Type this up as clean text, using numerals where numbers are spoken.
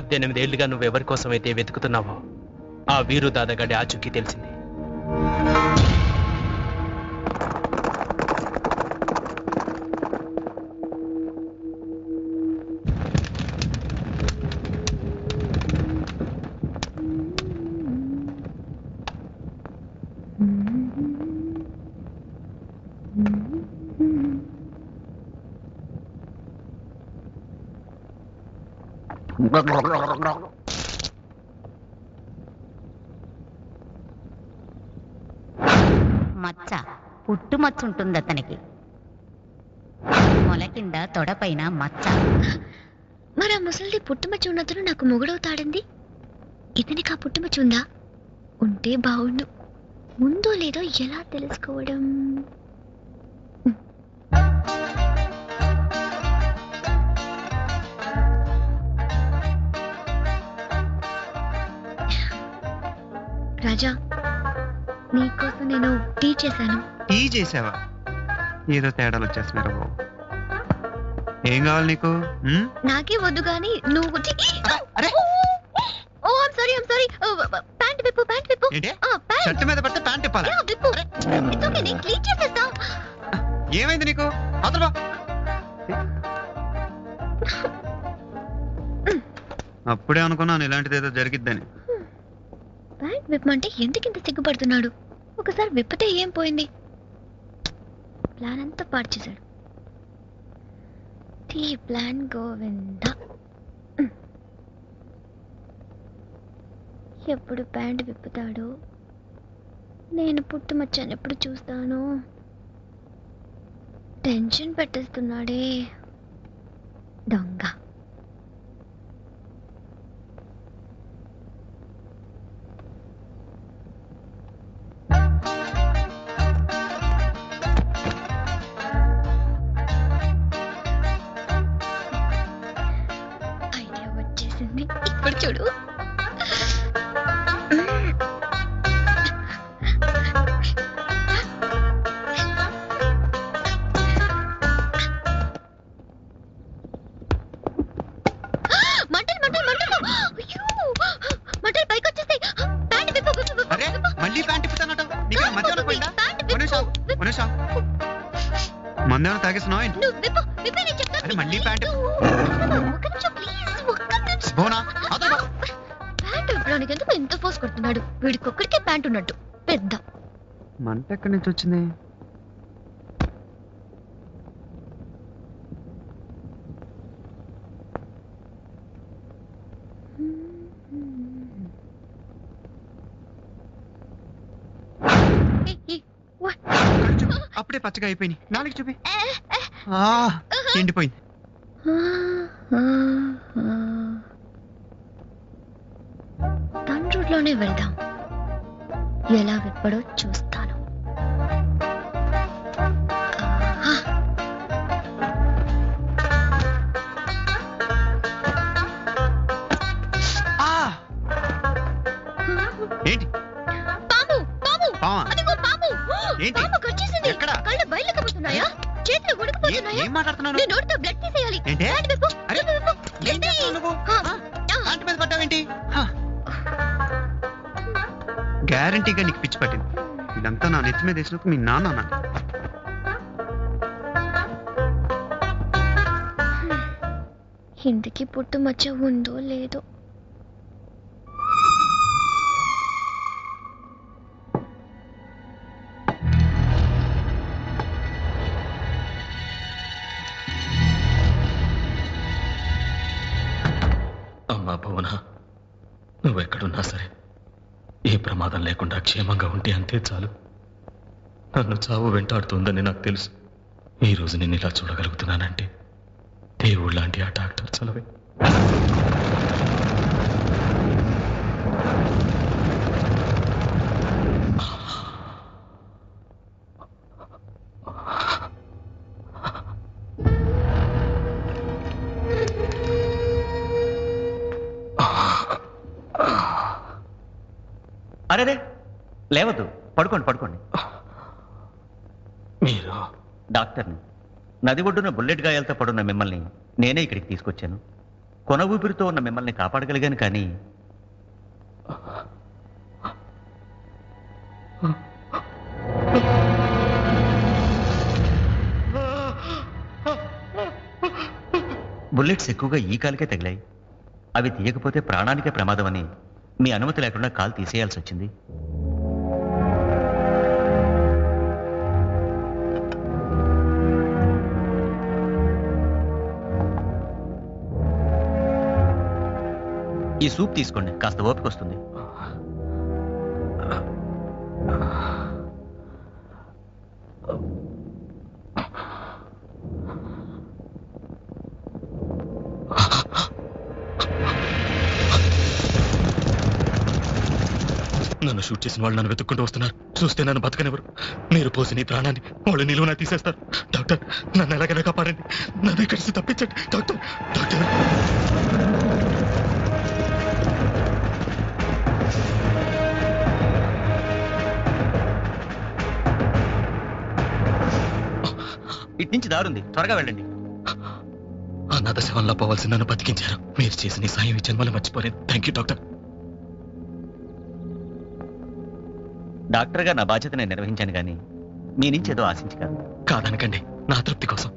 18 ఏళ్లుగా నువ్వెవరి కోసమైతే వెతుకుతున్నావో ఆ వీరు దాదాగడి ఆచూకీ తెలిసింది. మచ్చ పుట్టుమచ్చ ఉంటుంది అతనికి. మొల కింద తొడపైన మచ్చ. మరి ఆ ముసలిది పుట్టుమచ్చ ఉన్నతను నాకు మొగుడవుతాడంది. ఇతనికి ఆ పుట్టుమచ్చ ఉందా? ఉంటే బాగుండు. ఉందో లేదో ఎలా తెలుసుకోవడం? రాజా, నీకోసం నేను టీ చేశాను. టీ చేసావా? ఏదో తేడాలు వచ్చేస్తున్నారు బాబు. ఏం కావాలి నీకు? నాకే వద్దు గాని నువ్వు. ఓ ఐమ్ సారీ ప్యాంట్ విప్పు. షర్ట్ మీద పడితే ప్యాంట్ ఇప్పాలా? విప్పు. ఇట్స్ ఓకే, నేను క్లీన్ చేసేస్తా. ఏమైంది నీకు? అదరా. అప్పుడే అనుకున్నాను ఇలాంటిది ఏదో జరిగిద్దని. ప్యాంట్ విప్పమంటే ఎందుకింత సిగ్గుపడుతున్నాడు? ఒకసారి విప్పితే ఏం పోయింది? ప్లాన్ అంతా పాడు చేశాడు. టీ ప్లాన్ గోవింద. ఎప్పుడు ప్యాంట్ విప్పుతాడో, నేను పుట్టుమచ్చాను ఎప్పుడు చూస్తాను. టెన్షన్ పెట్టేస్తున్నాడే దొంగ. ఇప్పుడు చూడు. మంటలు పైకి వచ్చేస్తాయి. మళ్ళీ ప్యాంట్ ఇప్పుతానట. నీకు మధ్యాహ్నం పోయిందా? మందేమన్నా తాగేస్తున్నావు ఏంటి? మళ్ళీ ప్యాంట్ ఎందుకు ఎంత ఫోర్స్ కొడుతున్నాడు? వీడికొక్కడికే ప్యాంట్ ఉన్నట్టు పెద్ద మంట ఎక్కడి నుంచి వచ్చింది? అప్పుడే పచ్చగా అయిపోయింది. నాలుగు చూపి. ఎండిపోయింది. తండ్రులోనే వెళ్దాం. ఎలా విప్పడో చూస్తాను. ఏంటి? పాము పాము పామా? అదిగో పాము. ఏంటి? పాము కరిచేసింది. ఎక్కడ? కళ్ళు బయలుకపోతున్నాయా? చేతులు ఉడికిపోతున్నాయా? ఏం మాట్లాడుతున్నాను? నీ నోటితో బ్లడ్ తీసేయాలి. ఏంటి? ప్యాంట్ విప్పు. అరే, విప్పు. ఏం చేస్తున్నావు నువ్వు? ప్యాంట్ మీద పడ్డావేంటి? గ్యారంటీగా నీకు పిచ్చి పట్టింది. ఇదంతా నా నెత్తి మీద వేసినందుకు మీ నాన్న అన్నాడు. ఇంటికి పుట్టుమచ్చ ఉందో లేదో. అమ్మా భువన, నువ్వెక్కడున్నా సరే ఏ ప్రమాదం లేకుండా క్షేమంగా ఉంటే అంతే చాలు. నన్ను చావు వెంటాడుతుందని నాకు తెలుసు. ఈరోజు నేను ఇలా చూడగలుగుతున్నానంటే దేవుడు లాంటి ఆ డాక్టర్ చలవే. అరే లేవద్దు, పడుకోండి పడుకోండి. మీరు? డాక్టర్ని. నది ఒడ్డున బుల్లెట్ గాయాలతో పడున్న మిమ్మల్ని నేనే ఇక్కడికి తీసుకొచ్చాను. కొన ఊపిరితో ఉన్న మిమ్మల్ని కాపాడగలిగాను కానీ బుల్లెట్స్ ఎక్కువగా ఈ కాలుకే తగిలాయి. అవి తీయకపోతే ప్రాణానికే ప్రమాదం అని మీ అనుమతి లేకుండా కాలు తీసేయాల్సి వచ్చింది. ఈ సూప్ తీసుకోండి, కాస్త ఓపిక వస్తుంది. నన్ను షూట్ చేసిన వాళ్ళు నన్ను వెతుక్కుంటూ వస్తున్నారు. చూస్తే నన్ను బతకనివ్వరు. మీరు పోసిన ఈ ప్రాణాన్ని వాళ్ళు నిలువున తీసేస్తారు. డాక్టర్, నన్ను ఎలాగైనా కాపాడండి. నన్ను ఇక్కడి నుంచి తప్పించండి డాక్టర్. డాక్టర్, ఇటు నుంచి దారుంది, త్వరగా వెళ్ళండి. అనాథ శవంలో పోవాల్సి నన్ను బతికించారు. మీరు చేసిన ఈ సాయం ఈ జన్మలో మర్చిపోలేదు. Thank you doctor. డాక్టర్గా నా బాధ్యత నేను నిర్వహించాను కానీ మీ నుంచి ఏదో ఆశించి కాదు. కాదనకండి, నా తృప్తి కోసం.